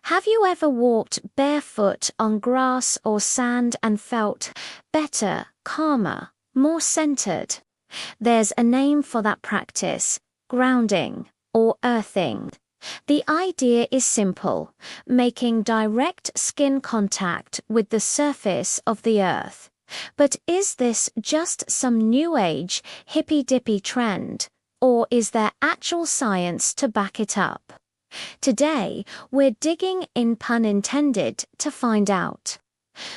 Have you ever walked barefoot on grass or sand and felt better, calmer, more centered? There's a name for that practice: grounding or earthing. The idea is simple: making direct skin contact with the surface of the earth. But is this just some new age, hippy-dippy trend, or is there actual science to back it up? Today, we're digging in, pun intended, to find out.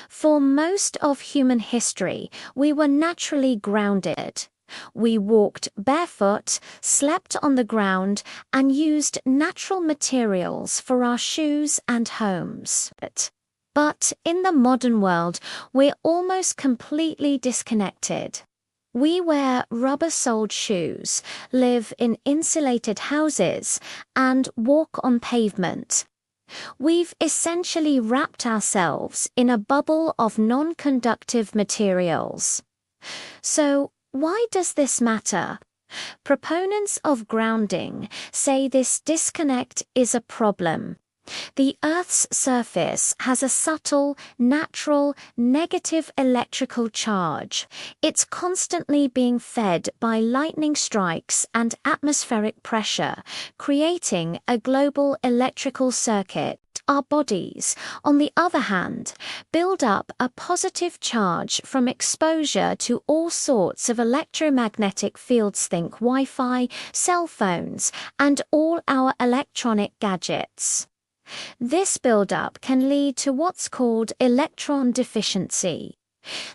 For most of human history, we were naturally grounded. We walked barefoot, slept on the ground, and used natural materials for our shoes and homes. But in the modern world, we're almost completely disconnected. We wear rubber-soled shoes, live in insulated houses, and walk on pavement. We've essentially wrapped ourselves in a bubble of non-conductive materials. So, why does this matter? Proponents of grounding say this disconnect is a problem. The Earth's surface has a subtle, natural, negative electrical charge. It's constantly being fed by lightning strikes and atmospheric pressure, creating a global electrical circuit. Our bodies, on the other hand, build up a positive charge from exposure to all sorts of electromagnetic fields. Think Wi-Fi, cell phones, and all our electronic gadgets. This buildup can lead to what's called electron deficiency.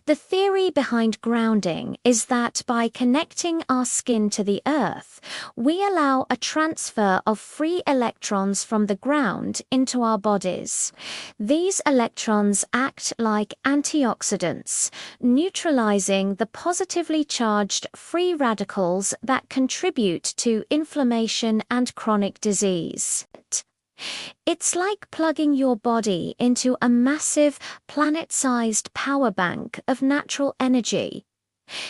The theory behind grounding is that by connecting our skin to the earth, we allow a transfer of free electrons from the ground into our bodies. These electrons act like antioxidants, neutralizing the positively charged free radicals that contribute to inflammation and chronic disease. It's like plugging your body into a massive, planet-sized power bank of natural energy.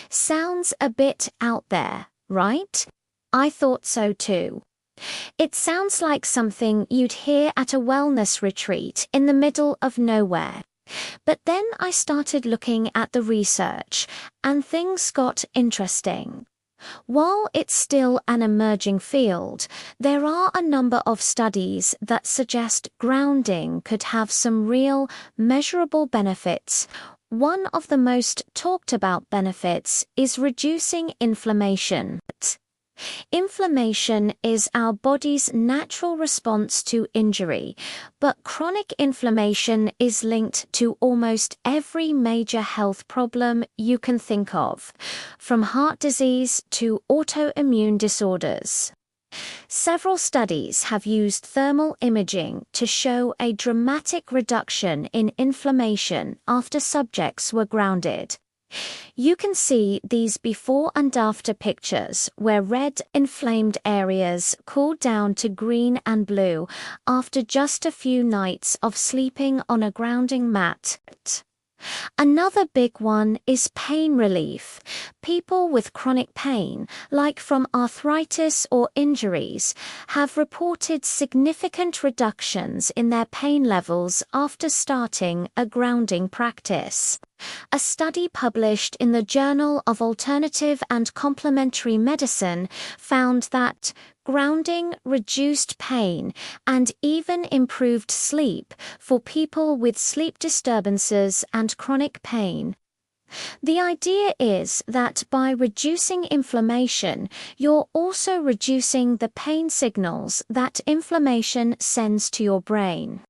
Sounds a bit out there, right? I thought so too. It sounds like something you'd hear at a wellness retreat in the middle of nowhere. But then I started looking at the research, and things got interesting. While it's still an emerging field, there are a number of studies that suggest grounding could have some real, measurable benefits. One of the most talked about benefits is reducing inflammation. Inflammation is our body's natural response to injury, but chronic inflammation is linked to almost every major health problem you can think of, from heart disease to autoimmune disorders. Several studies have used thermal imaging to show a dramatic reduction in inflammation after subjects were grounded. You can see these before and after pictures where red, inflamed areas cooled down to green and blue after just a few nights of sleeping on a grounding mat. Another big one is pain relief. People with chronic pain, like from arthritis or injuries, have reported significant reductions in their pain levels after starting a grounding practice. A study published in the Journal of Alternative and Complementary Medicine found that grounding reduced pain and even improved sleep for people with sleep disturbances and chronic pain. The idea is that by reducing inflammation, you're also reducing the pain signals that inflammation sends to your brain.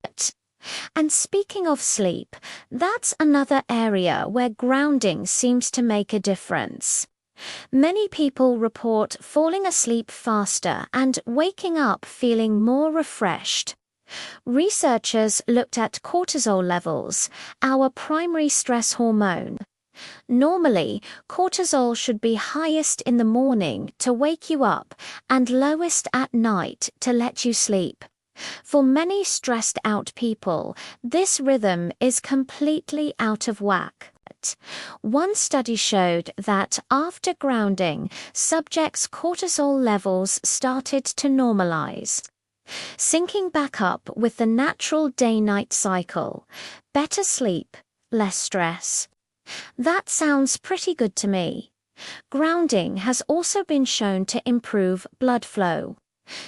And speaking of sleep, that's another area where grounding seems to make a difference. Many people report falling asleep faster and waking up feeling more refreshed. Researchers looked at cortisol levels, our primary stress hormone. Normally, cortisol should be highest in the morning to wake you up and lowest at night to let you sleep. For many stressed out people, this rhythm is completely out of whack. One study showed that after grounding, subjects' cortisol levels started to normalize. Syncing back up with the natural day-night cycle. Better sleep, less stress. That sounds pretty good to me. Grounding has also been shown to improve blood flow.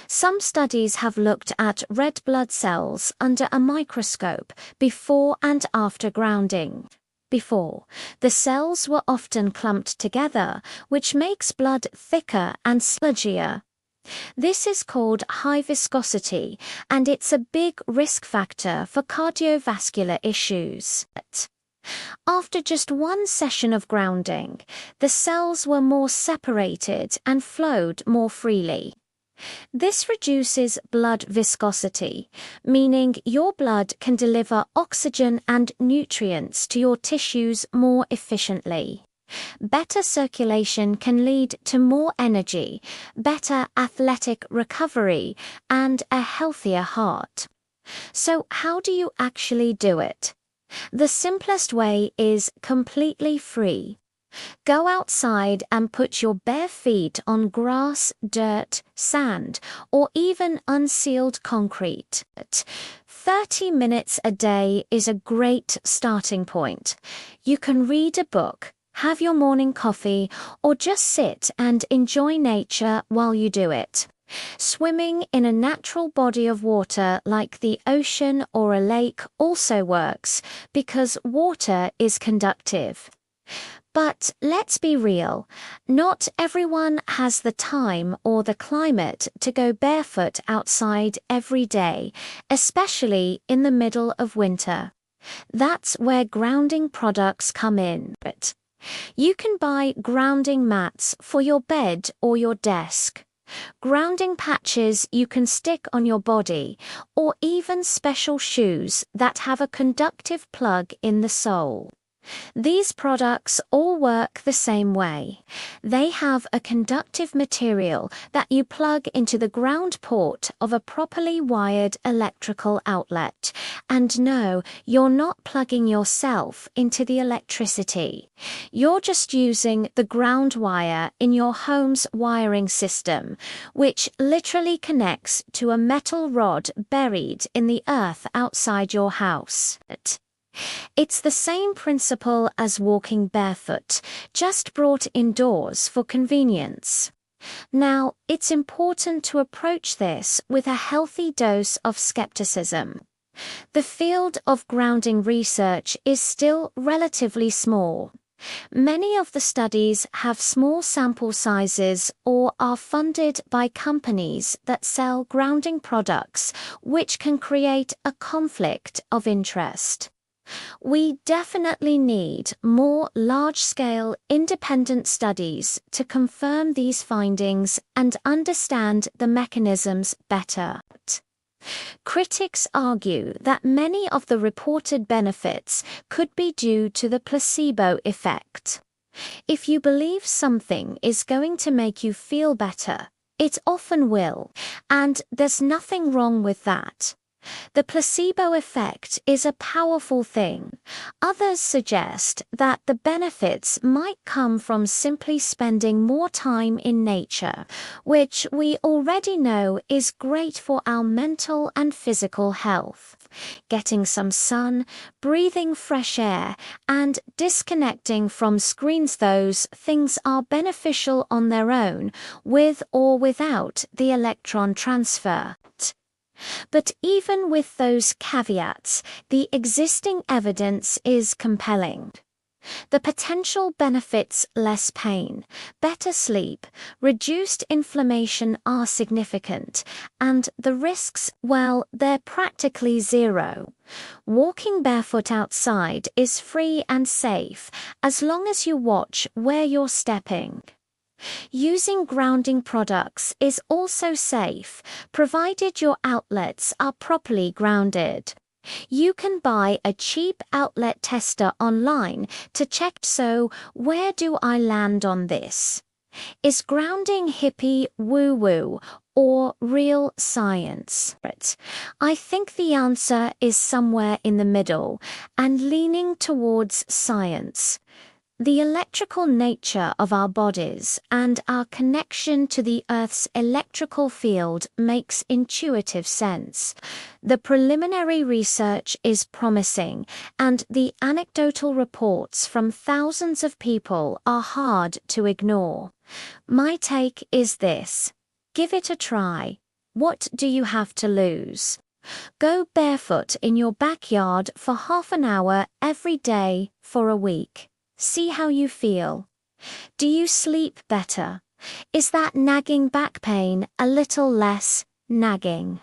Some studies have looked at red blood cells under a microscope before and after grounding. Before, the cells were often clumped together, which makes blood thicker and sludgier. This is called high viscosity, and it's a big risk factor for cardiovascular issues. After just one session of grounding, the cells were more separated and flowed more freely. This reduces blood viscosity, meaning your blood can deliver oxygen and nutrients to your tissues more efficiently. Better circulation can lead to more energy, better athletic recovery, and a healthier heart. So how do you actually do it? The simplest way is completely free. Go outside and put your bare feet on grass, dirt, sand, or even unsealed concrete. 30 minutes a day is a great starting point. You can read a book, have your morning coffee, or just sit and enjoy nature while you do it. Swimming in a natural body of water like the ocean or a lake also works because water is conductive. But let's be real, not everyone has the time or the climate to go barefoot outside every day, especially in the middle of winter. That's where grounding products come in. You can buy grounding mats for your bed or your desk. Grounding patches you can stick on your body, or even special shoes that have a conductive plug in the sole. These products all work the same way. They have a conductive material that you plug into the ground port of a properly wired electrical outlet. And no, you're not plugging yourself into the electricity. You're just using the ground wire in your home's wiring system, which literally connects to a metal rod buried in the earth outside your house. It's the same principle as walking barefoot, just brought indoors for convenience. Now, it's important to approach this with a healthy dose of skepticism. The field of grounding research is still relatively small. Many of the studies have small sample sizes or are funded by companies that sell grounding products, which can create a conflict of interest. We definitely need more large-scale independent studies to confirm these findings and understand the mechanisms better. Critics argue that many of the reported benefits could be due to the placebo effect. If you believe something is going to make you feel better, it often will, and there's nothing wrong with that. The placebo effect is a powerful thing. Others suggest that the benefits might come from simply spending more time in nature, which we already know is great for our mental and physical health. Getting some sun, breathing fresh air, and disconnecting from screens, those things are beneficial on their own, with or without the electron transfer. But even with those caveats, the existing evidence is compelling. The potential benefits, less pain, better sleep, reduced inflammation, are significant, and the risks, well, they're practically zero. Walking barefoot outside is free and safe, as long as you watch where you're stepping. Using grounding products is also safe, provided your outlets are properly grounded. You can buy a cheap outlet tester online to check. So, where do I land on this? Is grounding hippie woo-woo or real science? I think the answer is somewhere in the middle and leaning towards science. The electrical nature of our bodies and our connection to the Earth's electrical field makes intuitive sense. The preliminary research is promising, and the anecdotal reports from thousands of people are hard to ignore. My take is this: give it a try. What do you have to lose? Go barefoot in your backyard for half an hour every day for a week. See how you feel. Do you sleep better? Is that nagging back pain a little less nagging?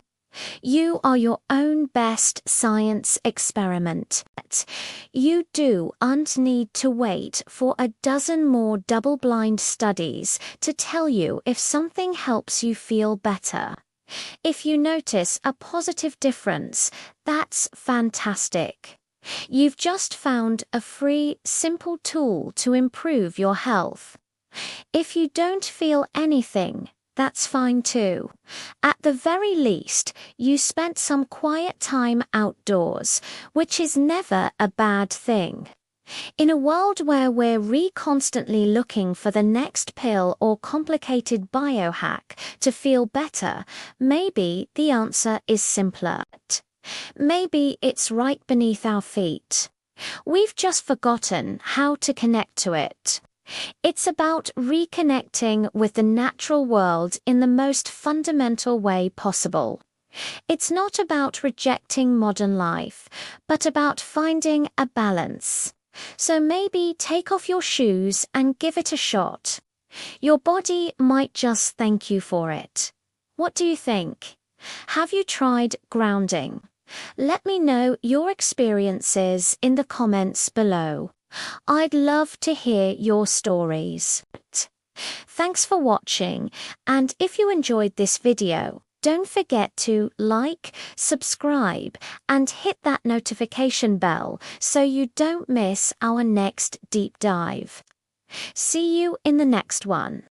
You are your own best science experiment. You don't need to wait for a dozen more double-blind studies to tell you if something helps you feel better. If you notice a positive difference, that's fantastic. You've just found a free, simple tool to improve your health. If you don't feel anything, that's fine too. At the very least, you spent some quiet time outdoors, which is never a bad thing. In a world where we're constantly looking for the next pill or complicated biohack to feel better, maybe the answer is simpler. Maybe it's right beneath our feet. We've just forgotten how to connect to it. It's about reconnecting with the natural world in the most fundamental way possible. It's not about rejecting modern life, but about finding a balance. So maybe take off your shoes and give it a shot. Your body might just thank you for it. What do you think? Have you tried grounding? Let me know your experiences in the comments below. I'd love to hear your stories. Thanks for watching, and if you enjoyed this video, don't forget to like, subscribe, and hit that notification bell so you don't miss our next deep dive. See you in the next one.